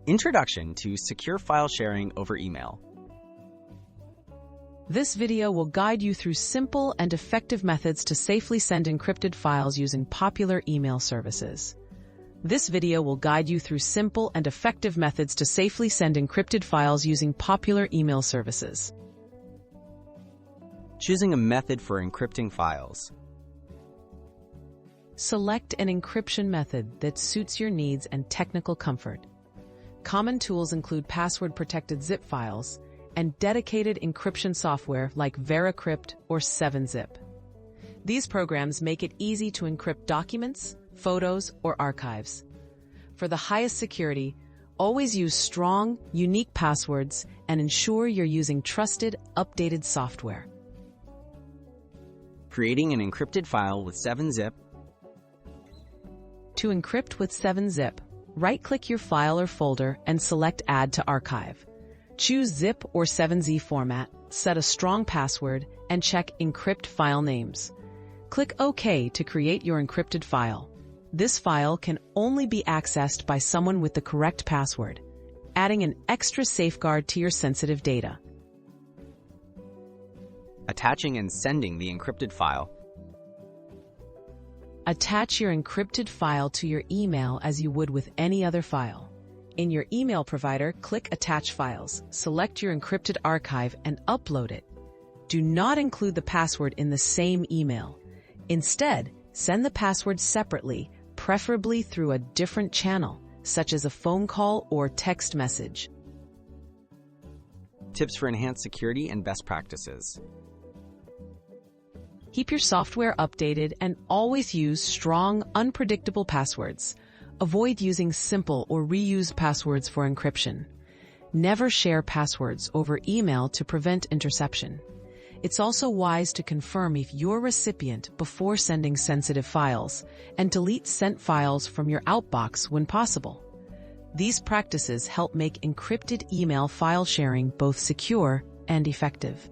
Introduction to Secure File Sharing over Email. This video will guide you through simple and effective methods to safely send encrypted files using popular email services. This video will guide you through simple and effective methods to safely send encrypted files using popular email services. Choosing a method for encrypting files. Select an encryption method that suits your needs and technical comfort. Common tools include password-protected zip files and dedicated encryption software like VeriCrypt or 7-Zip. These programs make it easy to encrypt documents, photos, or archives. For the highest security, always use strong, unique passwords and ensure you're using trusted, updated software. Creating an encrypted file with 7-Zip. To encrypt with 7-Zip, right-click your file or folder and select Add to Archive. Choose Zip or 7Z format, set a strong password, and check Encrypt File Names. Click OK to create your encrypted file. This file can only be accessed by someone with the correct password, adding an extra safeguard to your sensitive data. Attaching and sending the encrypted file. Attach your encrypted file to your email as you would with any other file. In your email provider, click Attach Files, select your encrypted archive, and upload it. Do not include the password in the same email. Instead, send the password separately, preferably through a different channel, such as a phone call or text message. Tips for enhanced security and best practices. Keep your software updated and always use strong, unpredictable passwords. Avoid using simple or reused passwords for encryption. Never share passwords over email to prevent interception. It's also wise to confirm if you're a recipient before sending sensitive files, and delete sent files from your outbox when possible. These practices help make encrypted email file sharing both secure and effective.